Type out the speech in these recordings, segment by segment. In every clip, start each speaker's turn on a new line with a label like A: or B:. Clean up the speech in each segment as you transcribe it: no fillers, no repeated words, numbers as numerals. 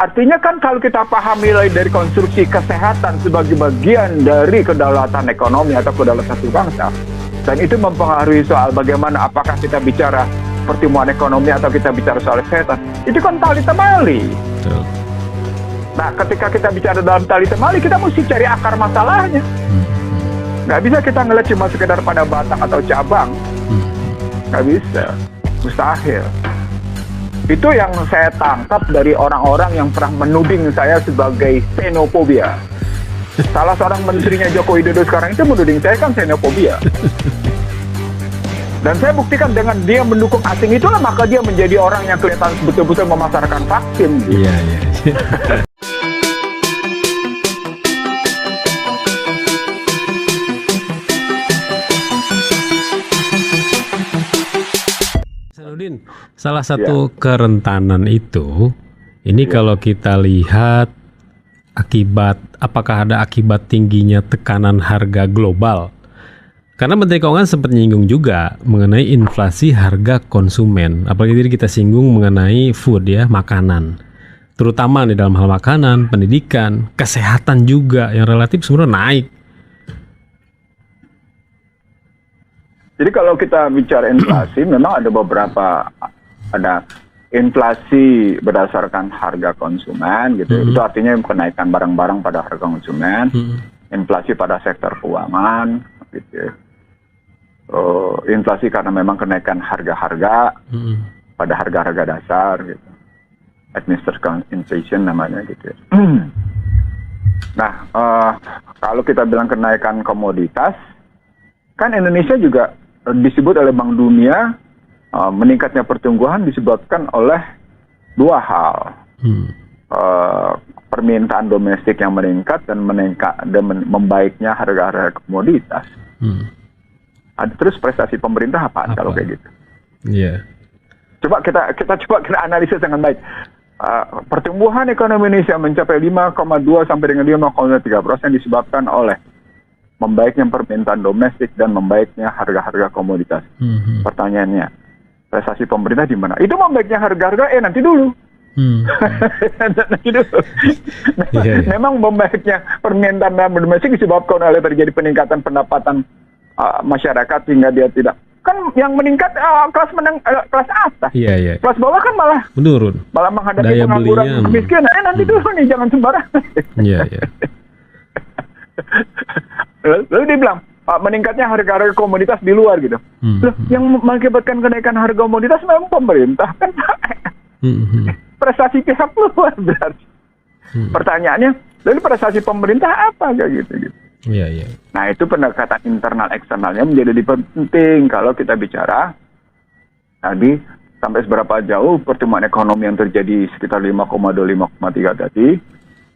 A: artinya kan kalau kita pahami dari konstruksi kesehatan sebagai bagian dari kedaulatan ekonomi atau kedaulatan satu bangsa, dan itu mempengaruhi soal bagaimana apakah kita bicara pertumbuhan ekonomi atau kita bicara soal kesehatan, itu kan tali temali. Nah, ketika kita bicara dalam tali temali, kita mesti cari akar masalahnya. Nggak bisa kita ngeliat cuma sekedar pada batang atau cabang. Nggak bisa, mustahil. Itu yang saya tangkap dari orang-orang yang pernah menuding saya sebagai xenofobia. Salah seorang menterinya Joko Widodo sekarang itu menuding saya kan xenofobia. Dan saya buktikan dengan dia mendukung asing itulah maka dia menjadi orang yang kelihatan betul-betul memasarkan vaksin.
B: Iya. Salah satu kerentanan itu, ini kalau kita lihat apakah ada akibat tingginya tekanan harga global. Karena Menteri Keuangan sempat nyinggung juga mengenai inflasi harga konsumen. Apalagi tadi kita singgung mengenai food ya, makanan. Terutama di dalam hal makanan, pendidikan, kesehatan juga yang relatif sebenarnya naik.
A: Jadi kalau kita bicara inflasi, memang ada inflasi berdasarkan harga konsumen gitu. Itu artinya kenaikan barang-barang pada harga konsumen, inflasi pada sektor keuangan gitu. Inflasi karena memang kenaikan harga-harga pada harga-harga dasar gitu. Administered inflation namanya gitu. Nah, kalau kita bilang kenaikan komoditas, kan Indonesia juga disebut oleh Bank Dunia meningkatnya pertumbuhan disebabkan oleh dua hal. Permintaan domestik yang meningkat dan membaiknya harga-harga komoditas. Terus prestasi pemerintah apa? Kalau kayak gitu?
B: Iya.
A: Coba kita analisis dengan baik. Pertumbuhan ekonomi Indonesia mencapai 5,2 sampai dengan 5,3% disebabkan oleh membaiknya permintaan domestik dan membaiknya harga-harga komoditas. Pertanyaannya, prestasi pemerintah di mana? Itu membaiknya harga-harga, nanti dulu. Nanti dulu. Memang membaiknya permintaan domestik disebabkan oleh terjadi peningkatan pendapatan masyarakat sehingga dia tidak. Kan yang meningkat kelas atas. Kelas bawah kan malah
B: menurun.
A: Malah menghadapi pengangguran kemiskinan. Nanti dulu nih, jangan sembarangan. Lalu dia bilang, meningkatnya harga-harga komoditas di luar gitu. Yang mengakibatkan kenaikan harga komoditas memang pemerintah kan. Prestasi pihak luar berarti. Pertanyaannya, lalu prestasi pemerintah apa kayak gitu. Nah, itu pendekatan internal eksternalnya menjadi penting kalau kita bicara tadi sampai seberapa jauh pertumbuhan ekonomi yang terjadi sekitar 5,2-5,3 tadi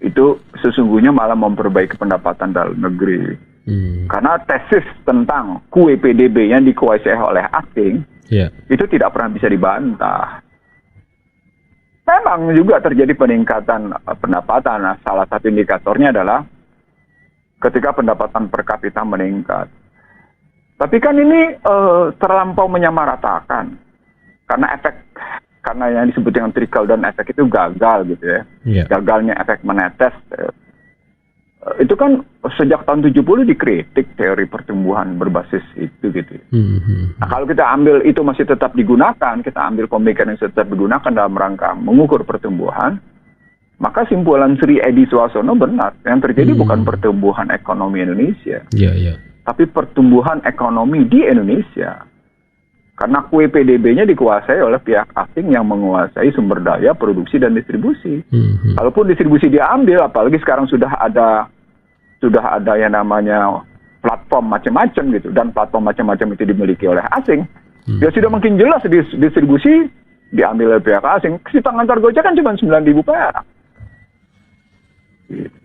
A: itu sesungguhnya malah memperbaiki pendapatan dalam negeri. Karena tesis tentang QPDB yang dikuasai oleh asing itu tidak pernah bisa dibantah. Memang juga terjadi peningkatan pendapatan. Nah, salah satu indikatornya adalah ketika pendapatan per kapita meningkat. Tapi kan ini terlampau menyamaratakan. Karena yang disebut dengan trickle down efek itu gagal gitu ya. Gagalnya efek menetes. Itu kan sejak tahun 70 dikritik teori pertumbuhan berbasis itu gitu. Nah, kalau kita ambil itu masih tetap digunakan, kita ambil pemikiran yang tetap digunakan dalam rangka mengukur pertumbuhan, maka simpulan Sri Edi Suarsono benar. Yang terjadi bukan pertumbuhan ekonomi Indonesia, tapi pertumbuhan ekonomi di Indonesia. Karena QPDB-nya dikuasai oleh pihak asing yang menguasai sumber daya, produksi, dan distribusi. Kalaupun distribusi diambil, apalagi sekarang sudah ada yang namanya platform macam-macam gitu, dan platform macam-macam itu dimiliki oleh asing, ya sudah makin jelas distribusi diambil oleh pihak asing. Kita ngantar Gojek kan cuma 9.000 perak.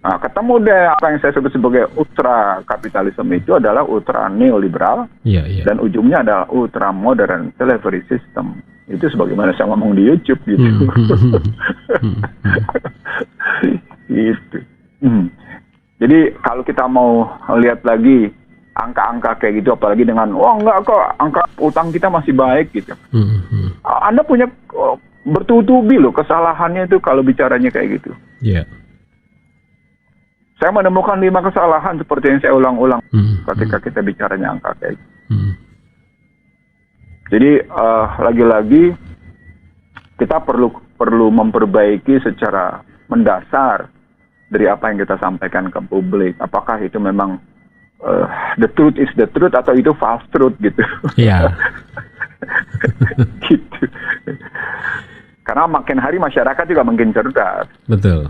A: Nah, ketemu deh apa yang saya sebut sebagai ultra kapitalisme itu adalah ultra neoliberal, dan ujungnya adalah ultra modern delivery system. Itu sebagaimana saya ngomong di YouTube gitu. Gitu. Jadi kalau kita mau lihat lagi angka-angka kayak gitu, apalagi dengan enggak kok angka utang kita masih baik gitu. Anda punya bertubi-tubi loh kesalahannya itu kalau bicaranya kayak gitu.
B: Iya.
A: Saya menemukan 5 kesalahan seperti yang saya ulang-ulang ketika kita bicaranya angka kayak gitu. Jadi lagi-lagi kita perlu memperbaiki secara mendasar dari apa yang kita sampaikan ke publik. Apakah itu memang the truth is the truth atau itu false truth gitu.
B: Iya.
A: Gitu. Karena makin hari masyarakat juga makin cerdas.
B: Betul.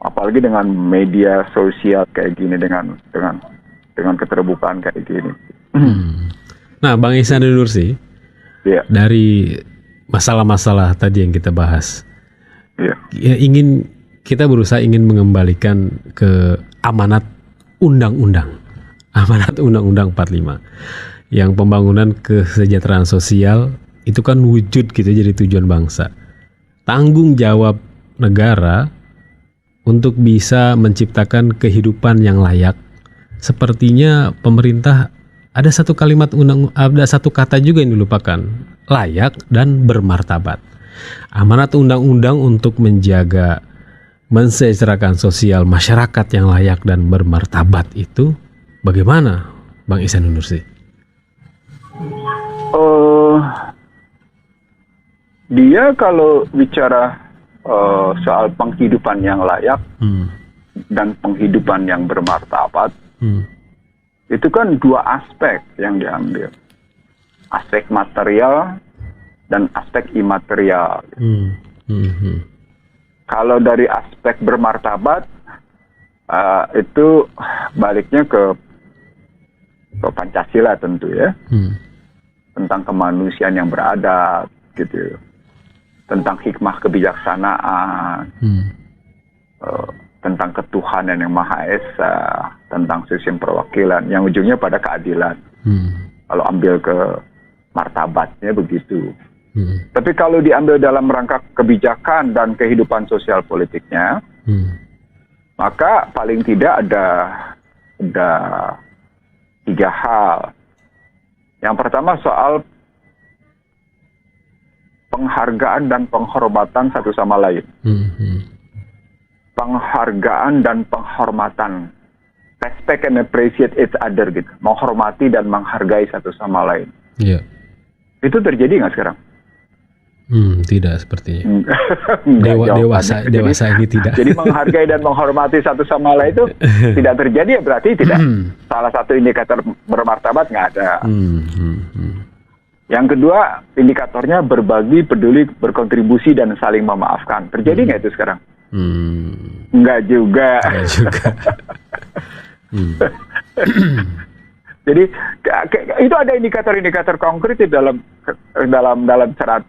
A: Apalagi dengan media sosial kayak gini, dengan keterbukaan kayak gini.
B: Nah, Bang Ihsan Nursi, dari masalah-masalah tadi yang kita bahas, ya, kita berusaha ingin mengembalikan ke amanat undang-undang 45, yang pembangunan kesejahteraan sosial itu kan wujud gitu jadi tujuan bangsa. Tanggung jawab negara untuk bisa menciptakan kehidupan yang layak. Sepertinya pemerintah ada satu kata juga yang dilupakan, layak dan bermartabat. Amanat undang-undang untuk menjaga mensejahterakan sosial masyarakat yang layak dan bermartabat itu bagaimana, Bang Ihsan Nursi?
A: Dia kalau bicara soal penghidupan yang layak dan penghidupan yang bermartabat, itu kan 2 aspek yang diambil, aspek material dan aspek imaterial. Kalau dari aspek bermartabat, itu baliknya ke Pancasila tentu ya, tentang kemanusiaan yang beradab gitu, tentang hikmah kebijaksanaan, tentang ketuhanan yang Maha Esa, tentang sistem perwakilan yang ujungnya pada keadilan. Kalau ambil ke martabatnya begitu. Tapi kalau diambil dalam rangka kebijakan dan kehidupan sosial politiknya, maka paling tidak ada 3 hal. Yang pertama soal penghargaan dan penghormatan satu sama lain. Penghargaan dan penghormatan, respect and appreciate each other gitu, menghormati dan menghargai satu sama lain. Itu terjadi nggak sekarang?
B: Tidak sepertinya. Dewasa ini tidak.
A: Jadi menghargai dan menghormati satu sama lain itu tidak terjadi, ya berarti tidak. Salah satu indikator bermartabat nggak ada. Yang kedua, indikatornya berbagi, peduli, berkontribusi, dan saling memaafkan. Terjadi nggak itu sekarang? Nggak juga. Jadi itu ada indikator-indikator konkret di dalam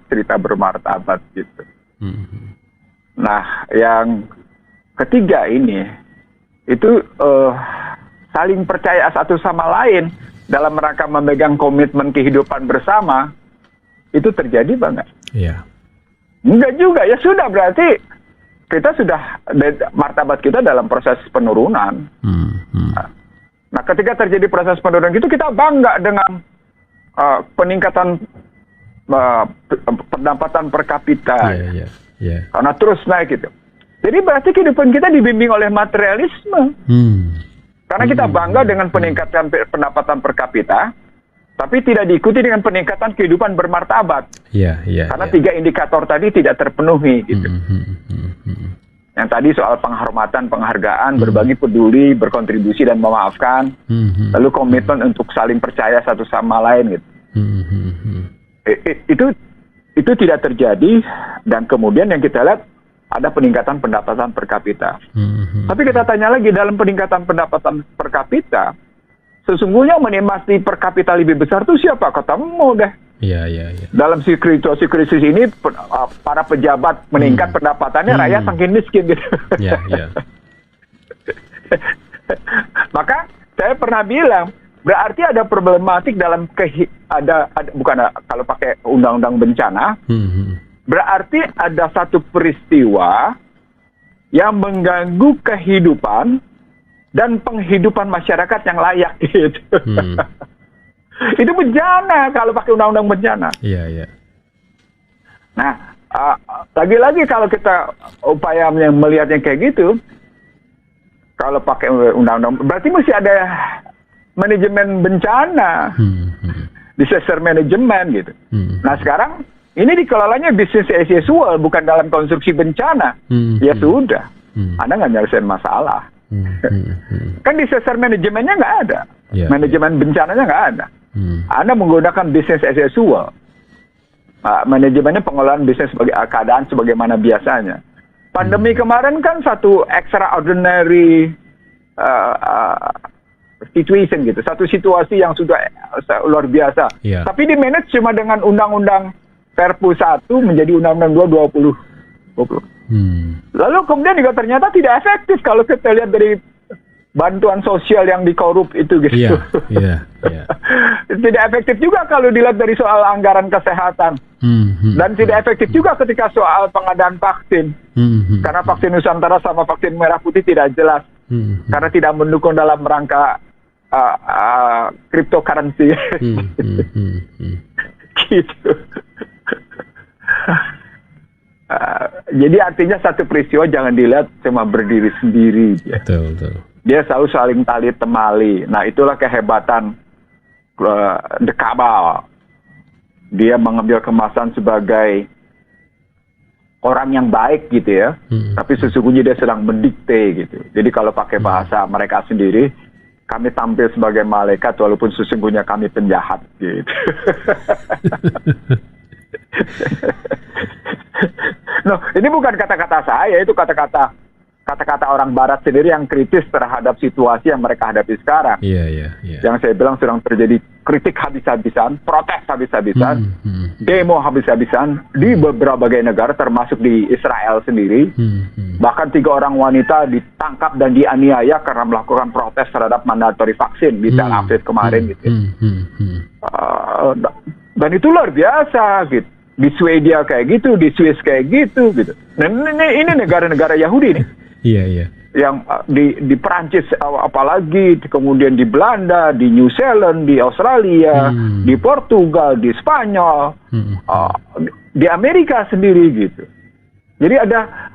A: cerita bermartabat gitu. Nah, yang ketiga ini itu saling percaya satu sama lain dalam rangka memegang komitmen kehidupan bersama, itu terjadi banget?
B: Iya.
A: Enggak juga, ya sudah, berarti kita sudah, martabat kita dalam proses penurunan. Nah, ketika terjadi proses penurunan itu, kita bangga dengan peningkatan pendapatan per kapita. Karena terus naik gitu. Jadi berarti kehidupan kita dibimbing oleh materialisme. Karena kita bangga dengan peningkatan pendapatan per kapita, tapi tidak diikuti dengan peningkatan kehidupan bermartabat. Karena 3 indikator tadi tidak terpenuhi gitu. Yang tadi soal penghormatan, penghargaan, berbagi, peduli, berkontribusi dan memaafkan, lalu komitmen untuk saling percaya satu sama lain gitu. Itu tidak terjadi, dan kemudian yang kita lihat ada peningkatan pendapatan per kapita. Tapi kita tanya lagi, dalam peningkatan pendapatan per kapita, sesungguhnya menikmati per kapita lebih besar itu siapa? Ketemu deh. Dalam situasi krisis ini, para pejabat meningkat pendapatannya, rakyat makin miskin gitu. Maka saya pernah bilang, berarti ada problematik dalam kalau pakai undang-undang bencana, berarti ada satu peristiwa yang mengganggu kehidupan dan penghidupan masyarakat yang layak gitu. Itu bencana kalau pakai undang-undang bencana.
B: Iya, iya.
A: Nah, Lagi-lagi kalau kita upaya melihatnya kayak gitu, kalau pakai undang-undang, berarti mesti ada manajemen bencana, disaster management gitu. Nah sekarang ini dikelolanya business as usual, bukan dalam konstruksi bencana. Ya sudah, Anda nggak nyelesain masalah. Kan disaster manajemennya nggak ada, manajemen bencananya nggak ada. Anda menggunakan business as usual. Manajemennya pengelolaan bisnis sebagai keadaan sebagaimana biasanya. Pandemi kemarin kan satu extraordinary situation gitu, satu situasi yang sudah luar biasa. Tapi di manage cuma dengan undang-undang Perpu 1 menjadi undang-undang 2020. Lalu kemudian juga ternyata tidak efektif kalau kita lihat dari bantuan sosial yang dikorup itu gitu. Tidak efektif juga kalau dilihat dari soal anggaran kesehatan. Dan tidak efektif juga ketika soal pengadaan vaksin. Karena vaksin Nusantara sama vaksin Merah Putih tidak jelas. Karena tidak mendukung dalam rangka cryptocurrency. Gitu. Jadi artinya satu peristiwa jangan dilihat cuma berdiri sendiri.
B: Betul.
A: Dia selalu saling tali temali. Nah itulah kehebatan The Cabal. Dia mengambil kemasan sebagai orang yang baik gitu ya. Tapi sesungguhnya dia sedang mendikte gitu. Jadi kalau pakai bahasa mereka sendiri, kami tampil sebagai malaikat walaupun sesungguhnya kami penjahat gitu. No, ini bukan kata-kata saya, itu kata-kata orang Barat sendiri yang kritis terhadap situasi yang mereka hadapi sekarang. Yang saya bilang sedang terjadi kritik habis-habisan, protes habis-habisan, demo habis-habisan di beberapa negara termasuk di Israel sendiri. Bahkan 3 orang wanita ditangkap dan dianiaya karena melakukan protes terhadap mandatory vaksin di Tel Aviv kemarin gitu. Dan itu luar biasa gitu. Di Swedia kayak gitu, di Swiss kayak gitu gitu. Nah, ini negara-negara Yahudi nih. Yang di Perancis apalagi, kemudian di Belanda, di New Zealand, di Australia, di Portugal, di Spanyol, di Amerika sendiri gitu. Jadi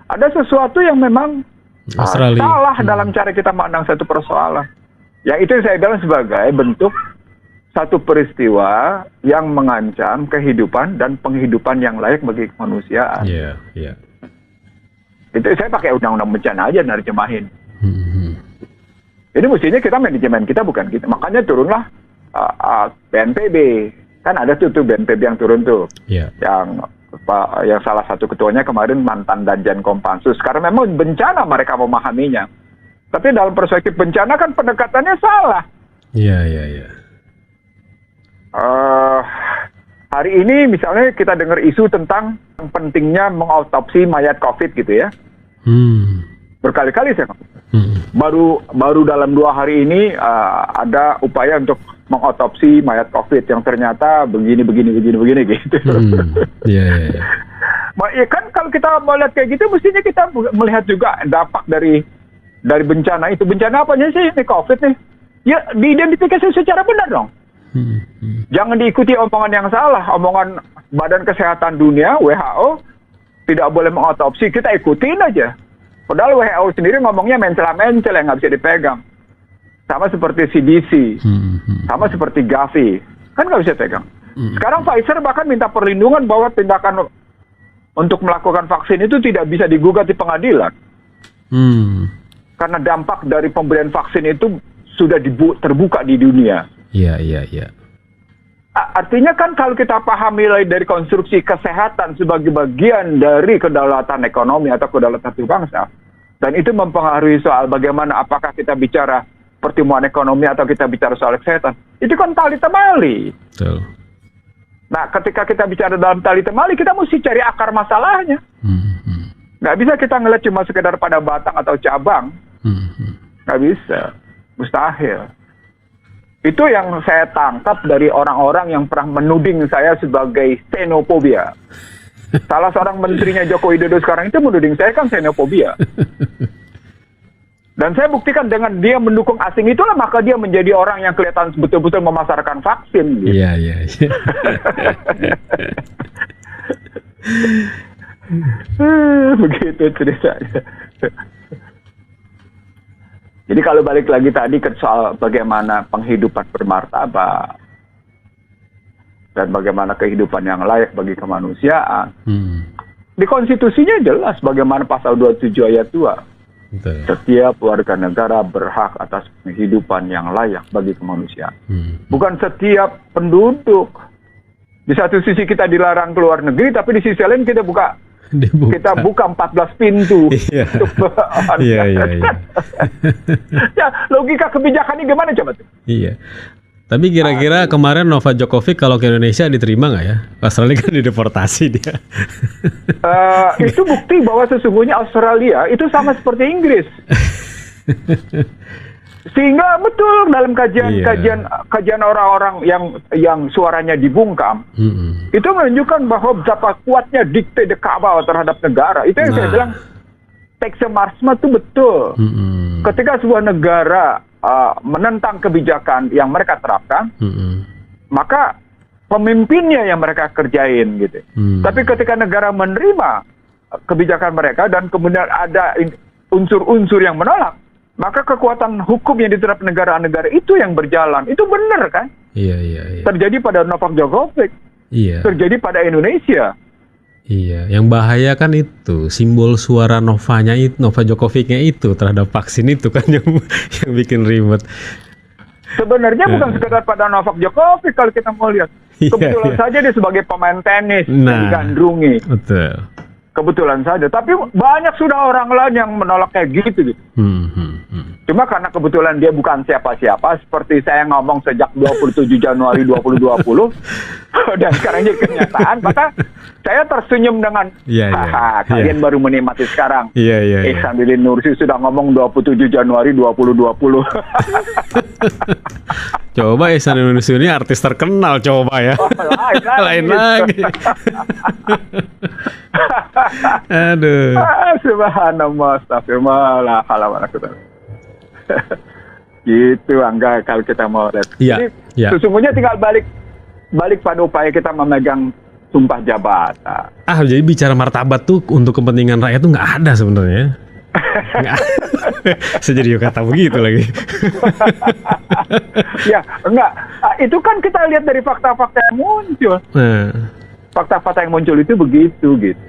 A: ada sesuatu yang memang salah dalam cara kita memandang satu persoalan. Yang itu saya bilang sebagai bentuk satu peristiwa yang mengancam kehidupan dan penghidupan yang layak bagi kemanusiaan. Itu saya pakai undang-undang bencana aja nerjemahin. Jadi mestinya kita manajemen kita bukan kita. Makanya turunlah BNPB. Kan ada tuh BNPB yang turun tuh. Yang salah satu ketuanya kemarin mantan Danjen Kopassus. Karena memang bencana mereka memahaminya. Tapi dalam perspektif bencana kan pendekatannya salah. Hari ini misalnya kita dengar isu tentang pentingnya mengautopsi mayat COVID gitu ya. Berkali-kali saya baru dalam 2 hari ini ada upaya untuk mengautopsi mayat COVID yang ternyata begini gitu. Ya kan kalau kita melihat kayak gitu mestinya kita melihat juga dampak dari bencana itu. Bencana apanya sih ini COVID nih? Ya diidentifikasi secara benar dong. Jangan diikuti omongan yang salah, omongan Badan Kesehatan Dunia, WHO, tidak boleh mengautopsi, kita ikutin aja. Padahal WHO sendiri ngomongnya mencela-mencela yang nggak bisa dipegang. Sama seperti CDC, sama seperti Gavi, kan nggak bisa pegang. Sekarang Pfizer bahkan minta perlindungan bahwa tindakan untuk melakukan vaksin itu tidak bisa digugat di pengadilan. Karena dampak dari pemberian vaksin itu sudah terbuka di dunia. Artinya kan kalau kita pahami dari konstruksi kesehatan sebagai bagian dari kedaulatan ekonomi atau kedaulatan satu bangsa, dan itu mempengaruhi soal bagaimana apakah kita bicara pertumbuhan ekonomi atau kita bicara soal kesehatan, itu kan tali temali.
B: Betul.
A: Nah, ketika kita bicara dalam tali temali, kita mesti cari akar masalahnya. Nggak bisa kita ngeliat cuma sekedar pada batang atau cabang. Nggak bisa. Mustahil. Itu yang saya tangkap dari orang-orang yang pernah menuding saya sebagai xenofobia. Salah seorang menterinya Joko Widodo sekarang itu menuding saya kan xenofobia. Dan saya buktikan dengan dia mendukung asing itulah maka dia menjadi orang yang kelihatan betul-betul memasarkan vaksin. Gitu. Begitu ceritanya. Jadi kalau balik lagi tadi ke soal bagaimana penghidupan bermartabat dan bagaimana kehidupan yang layak bagi kemanusiaan, di konstitusinya jelas bagaimana pasal 27 ayat 2.
B: Betul.
A: Setiap warga negara berhak atas kehidupan yang layak bagi kemanusiaan. Bukan setiap penduduk. Di satu sisi kita dilarang keluar negeri, tapi di sisi lain kita buka 14 pintu.
B: Iya. Iya.
A: Ya, logika kebijakannya gimana coba tuh?
B: Iya. Tapi kira-kira kemarin Novak Djokovic kalau ke Indonesia diterima nggak ya? Australia kan dideportasi dia.
A: Itu bukti bahwa sesungguhnya Australia itu sama seperti Inggris. Sehingga betul dalam kajian orang-orang yang suaranya dibungkam, itu menunjukkan bahwa betapa kuatnya dikte Kaabah terhadap negara. Itu yang saya bilang, teks marsma itu betul. Ketika sebuah negara menentang kebijakan yang mereka terapkan, maka pemimpinnya yang mereka kerjain gitu. Tapi ketika negara menerima kebijakan mereka dan kemudian ada unsur-unsur yang menolak, maka kekuatan hukum yang diterapkan negara-negara itu yang berjalan. Itu benar kan?
B: Iya.
A: Terjadi pada Novak Djokovic.
B: Iya.
A: Terjadi pada Indonesia.
B: Iya, yang bahaya kan itu simbol suara Novak Djokovicnya itu terhadap vaksin itu kan yang bikin ribet.
A: Sebenarnya bukan sekedar pada Novak Djokovic kalau kita mau lihat. Kebetulan saja dia sebagai pemain tenis yang digandrungi.
B: Betul.
A: Kebetulan saja. Tapi banyak sudah orang lain yang menolak kayak gitu. Cuma karena kebetulan dia bukan siapa-siapa, seperti saya ngomong sejak 27 Januari 2020, dan sekarang jadi kenyataan, maka saya tersenyum dengan, kalian baru menikmati sekarang. Ihsanuddin Nursi sudah ngomong 27 Januari 2020.
B: Coba Ihsanuddin Nursi ini artis terkenal, coba ya. Lain lagi. Aduh.
A: Subhanallah, astagfirullah, gitu Angga kalau kita mau lihat. Jadi sesungguhnya tinggal balik pada upaya kita memegang sumpah jabatan.
B: Jadi bicara martabat tuh untuk kepentingan rakyat tuh nggak ada sebenarnya. Saya jadi kata begitu lagi.
A: Ya enggak. Itu kan kita lihat dari fakta-fakta yang muncul. Fakta-fakta yang muncul itu begitu gitu.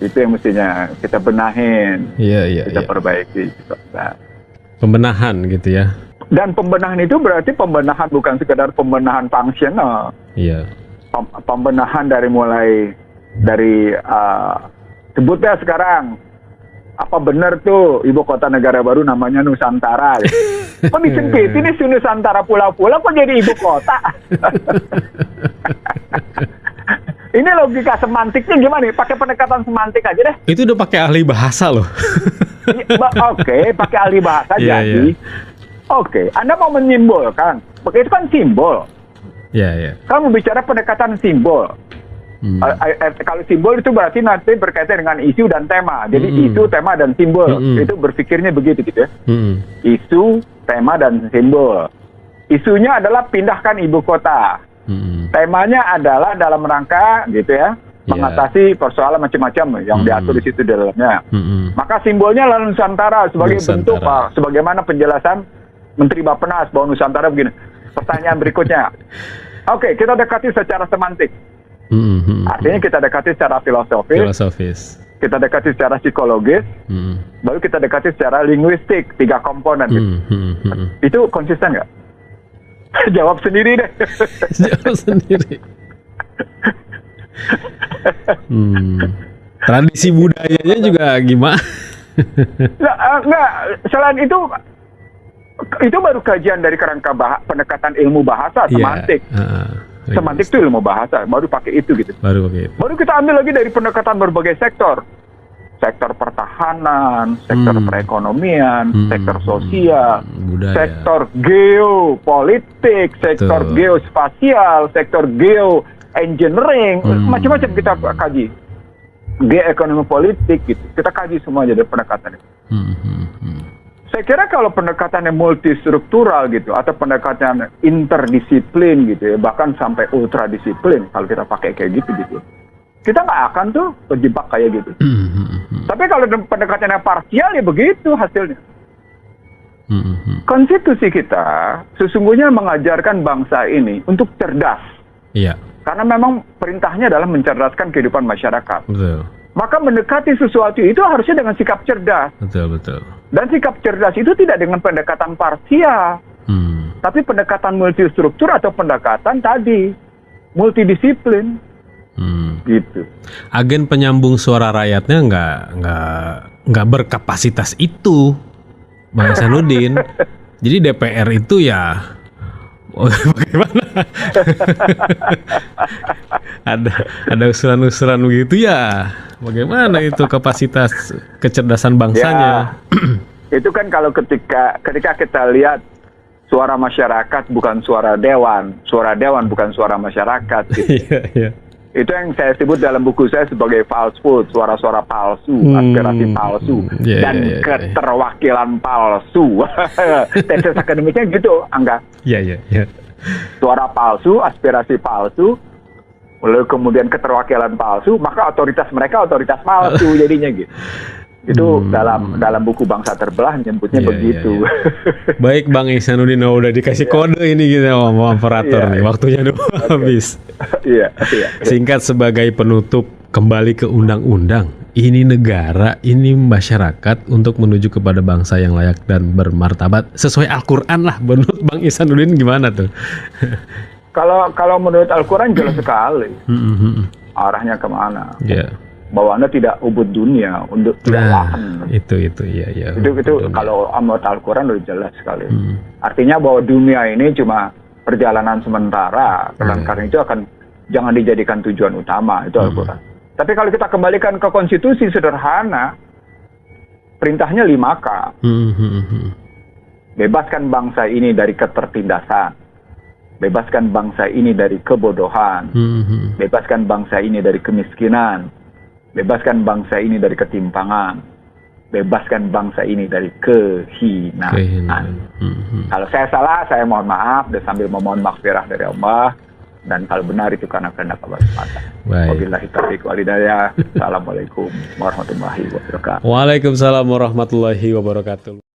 A: Itu yang mestinya kita benahin. Kita perbaiki.
B: Pembenahan gitu ya.
A: Dan pembenahan itu berarti pembenahan bukan sekedar pembenahan fungsional.
B: Iya.
A: Pembenahan dari sebutnya sekarang apa benar tuh ibu kota negara baru namanya Nusantara? Kok disempitin nih Nusantara pulau-pulau kok jadi ibu kota? Ini logika semantiknya gimana nih? Pakai pendekatan semantik aja deh.
B: Itu udah pakai ahli bahasa loh.
A: Oke, pakai ahli bahasa jadi. Oke, Anda mau menyimbolkan. Itu kan simbol. Kamu bicara pendekatan simbol. Kalau simbol itu berarti nanti berkaitan dengan isu dan tema. Jadi isu, tema, dan simbol. Itu berpikirnya begitu gitu ya. Isu, tema, dan simbol. Isunya adalah pindahkan ibu kota. Temanya adalah dalam rangka gitu ya, mengatasi persoalan macam-macam yang diatur di situ di dalamnya. Maka simbolnya adalah Nusantara sebagai bentuk sebagaimana penjelasan Menteri Bappenas bahwa Nusantara begini. Pertanyaan berikutnya. Oke, kita dekati secara semantik. Artinya kita dekati secara filosofis. Kita dekati secara psikologis. Baru kita dekati secara linguistik, 3 komponen gitu. Itu konsisten nggak? Jawab sendiri deh.
B: Jawab sendiri. Tradisi budayanya juga gimana?
A: Nggak, selain itu baru kajian dari kerangka pendekatan ilmu bahasa, semantik. Semantik itu ilmu bahasa, baru pakai itu gitu. Baru kita ambil lagi dari pendekatan berbagai sektor. Sektor pertahanan, sektor perekonomian, sektor sosial, budaya, sektor geopolitik, sektor geospasial, sektor geoengineering, macam-macam kita kaji. Geoekonomi politik gitu. Kita kaji semua jadi pendekatan itu. Saya kira kalau pendekatannya multistruktural gitu atau pendekatan interdisiplin gitu ya, bahkan sampai ultradisiplin kalau kita pakai kayak gitu. kita nggak akan tuh terjebak kayak gitu. Tapi kalau pendekatannya parsial ya begitu hasilnya. Konstitusi kita sesungguhnya mengajarkan bangsa ini untuk cerdas.
B: Iya.
A: Karena memang perintahnya adalah mencerdaskan kehidupan masyarakat.
B: Betul.
A: Maka mendekati sesuatu itu harusnya dengan sikap cerdas.
B: Betul, betul.
A: Dan sikap cerdas itu tidak dengan pendekatan parsial. Tapi pendekatan multistruktur atau pendekatan tadi multidisiplin. Gitu.
B: Agen penyambung suara rakyatnya nggak berkapasitas itu, Bang Ihsanuddin. Jadi DPR itu ya bagaimana? ada usulan-usulan begitu ya. Bagaimana itu kapasitas kecerdasan bangsanya?
A: Ya, itu kan kalau ketika kita lihat suara masyarakat bukan suara dewan bukan suara masyarakat. Gitu.
B: Iya.
A: Itu yang saya sebut dalam buku saya sebagai falsehood, suara-suara palsu, aspirasi palsu, dan keterwakilan palsu. Tesis akademiknya gitu, Angga.
B: Iya.
A: Suara palsu, aspirasi palsu, lalu kemudian keterwakilan palsu, maka otoritas mereka otoritas palsu jadinya gitu. Itu dalam buku Bangsa Terbelah nyebutnya begitu.
B: Baik Bang Ihsanuddin, udah dikasih kode ini kita mau operator nih, waktunya udah habis. Iya. Singkat sebagai penutup, kembali ke undang-undang. Ini negara, ini masyarakat untuk menuju kepada bangsa yang layak dan bermartabat sesuai Al-Qur'an lah. Menurut Bang Ihsanuddin gimana tuh?
A: Kalau menurut Al-Qur'an jelas sekali. Arahnya kemana?
B: Iya.
A: Bahwa Anda tidak ubud dunia untuk tidak lahan.
B: Itu iya.
A: Itu kalau menurut Al-Quran udah jelas sekali. Artinya bahwa dunia ini cuma perjalanan sementara, dan karena itu jangan dijadikan tujuan utama, itu Al-Quran. Tapi kalau kita kembalikan ke konstitusi sederhana, perintahnya 5K. Bebaskan bangsa ini dari ketertindasan. Bebaskan bangsa ini dari kebodohan. Bebaskan bangsa ini dari kemiskinan. Bebaskan bangsa ini dari ketimpangan. Bebaskan bangsa ini dari kehinaan. Kalau saya salah, saya mohon maaf dan sambil memohon maghfirah dari Allah. Dan kalau benar itu karena kehendak Allah semata. Wabillahi taufiq wal hidayah. Assalamualaikum warahmatullahi wabarakatuh.
B: Waalaikumsalam warahmatullahi wabarakatuh.